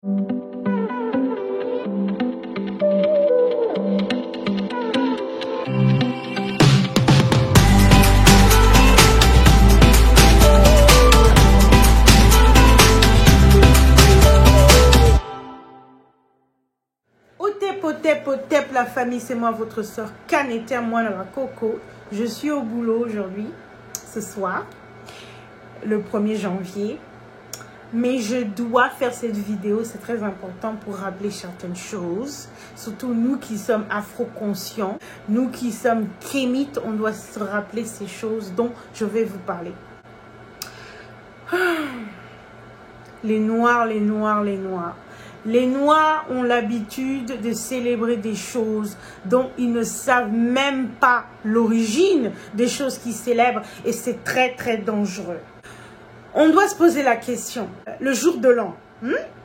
Otep la famille, c'est moi votre soeur Kanete, moi la Coco. Je suis au boulot aujourd'hui, ce soir, le 1er janvier. Mais je dois faire cette vidéo, c'est très important pour rappeler certaines choses. Surtout nous qui sommes afro-conscients, nous qui sommes kémites, on doit se rappeler ces choses dont je vais vous parler. Les noirs, les noirs, les noirs. Les noirs ont l'habitude de célébrer des choses dont ils ne savent même pas l'origine des choses qu'ils célèbrent et c'est très très dangereux. On doit se poser la question, le jour de l'an,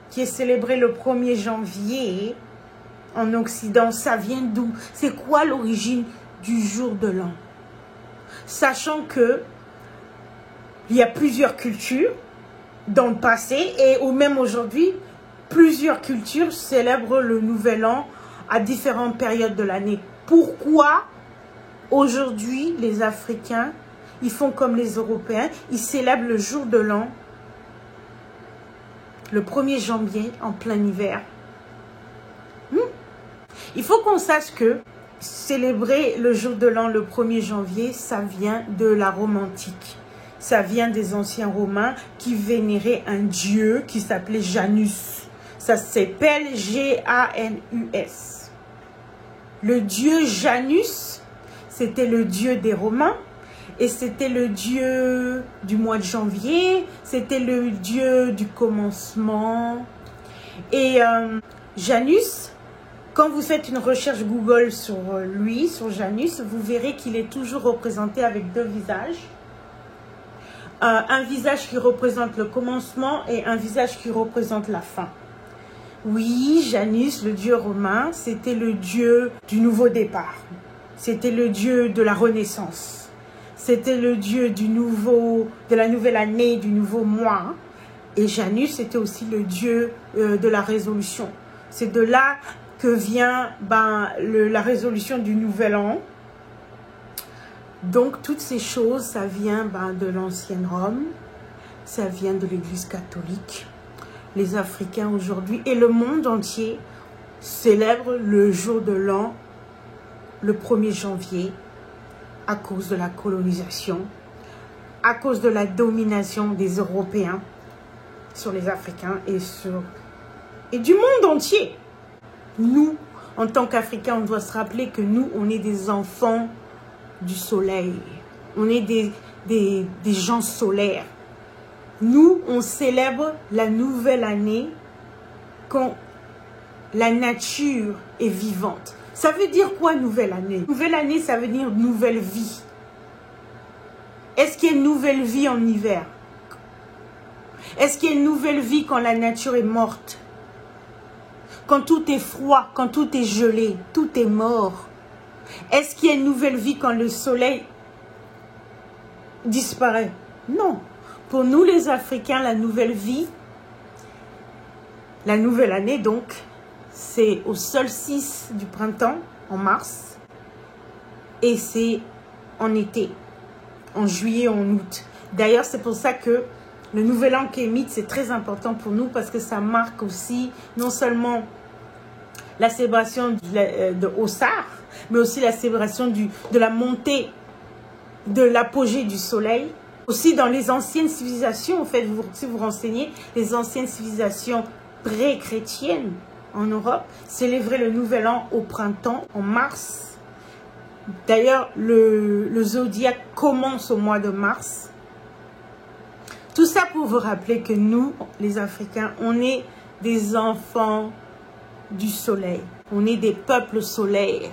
qui est célébré le 1er janvier en Occident, ça vient d'où? C'est quoi l'origine du jour de l'an? Sachant que il y a plusieurs cultures dans le passé et ou même aujourd'hui, plusieurs cultures célèbrent le nouvel an à différentes périodes de l'année. Pourquoi aujourd'hui les Africains, ils font comme les Européens, ils célèbrent le jour de l'an, le 1er janvier en plein hiver? Il faut qu'on sache que célébrer le jour de l'an le 1er janvier, ça vient de la Rome antique. Ça vient des anciens Romains qui vénéraient un dieu qui s'appelait Janus. Ça s'appelle G-A-N-U-S. Le dieu Janus, c'était le dieu des Romains. Et c'était le dieu du mois de janvier. C'était le dieu du commencement. Et Janus, quand vous faites une recherche Google sur lui, sur Janus, vous verrez qu'il est toujours représenté avec deux visages. Un visage qui représente le commencement et un visage qui représente la fin. Oui, Janus, le dieu romain, c'était le dieu du nouveau départ. C'était le dieu de la renaissance. C'était le dieu de la nouvelle année, du nouveau mois. Et Janus, c'était aussi le dieu de la résolution. C'est de là que vient la résolution du nouvel an. Donc, toutes ces choses, ça vient de l'ancienne Rome. Ça vient de l'Église catholique. Les Africains aujourd'hui et le monde entier célèbrent le jour de l'an, le 1er janvier, à cause de la colonisation, à cause de la domination des Européens sur les Africains et du monde entier. Nous, en tant qu'Africains, on doit se rappeler que nous, on est des enfants du soleil. On est des gens solaires. Nous, on célèbre la nouvelle année quand la nature est vivante. Ça veut dire quoi, nouvelle année? Nouvelle année, ça veut dire nouvelle vie. Est-ce qu'il y a une nouvelle vie en hiver? Est-ce qu'il y a une nouvelle vie quand la nature est morte? Quand tout est froid, quand tout est gelé, tout est mort? Est-ce qu'il y a une nouvelle vie quand le soleil disparaît? Non. Pour nous les Africains, la nouvelle vie, la nouvelle année donc, c'est au solstice du printemps, en mars, et c'est en été, en juillet, en août. D'ailleurs, c'est pour ça que le nouvel an kémite, c'est très important pour nous parce que ça marque aussi non seulement la célébration de Osar, mais aussi la célébration de la montée, de l'apogée du soleil. Aussi dans les anciennes civilisations, en fait, si vous renseignez, les anciennes civilisations pré-chrétiennes en Europe célébraient le nouvel an au printemps, en mars. D'ailleurs, le zodiaque commence au mois de mars. Tout ça pour vous rappeler que nous, les Africains, on est des enfants du soleil. On est des peuples solaires.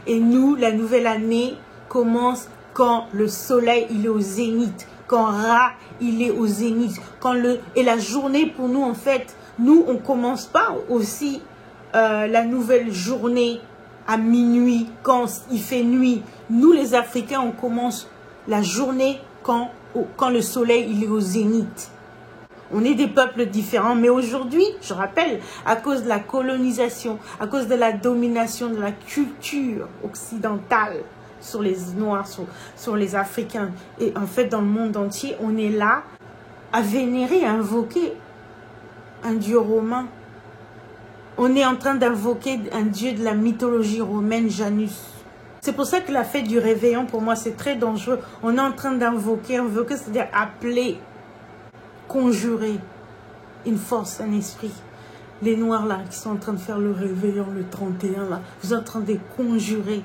Et nous, la nouvelle année commence quand le soleil il est au zénith. Quand Ra, il est au zénith. Et la journée, pour nous, en fait, nous, on ne commence pas aussi la nouvelle journée à minuit, quand il fait nuit. Nous, les Africains, on commence la journée quand le soleil il est au zénith. On est des peuples différents, mais aujourd'hui, je rappelle, à cause de la colonisation, à cause de la domination de la culture occidentale sur les Noirs, sur les Africains, et en fait dans le monde entier, on est là à vénérer, à invoquer un dieu romain. On est en train d'invoquer un dieu de la mythologie romaine, Janus. C'est pour ça que la fête du réveillon, pour moi, c'est très dangereux. On est en train d'invoquer, c'est-à-dire appeler, conjurer une force, un esprit. Les Noirs, là, qui sont en train de faire le réveillon le 31, là, vous êtes en train de conjurer,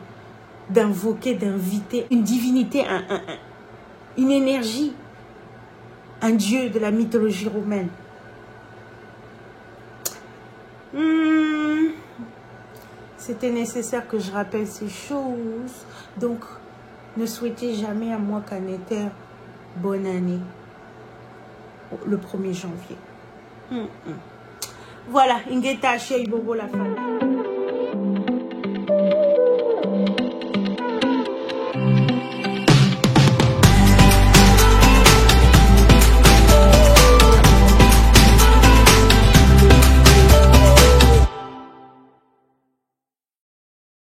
d'invoquer, d'inviter une divinité, une énergie, un dieu de la mythologie romaine. C'était nécessaire que je rappelle ces choses. Donc, ne souhaitez jamais à moi qu'un éther bonne année le 1er janvier. Voilà, Ingeta Shei Bobo la famille.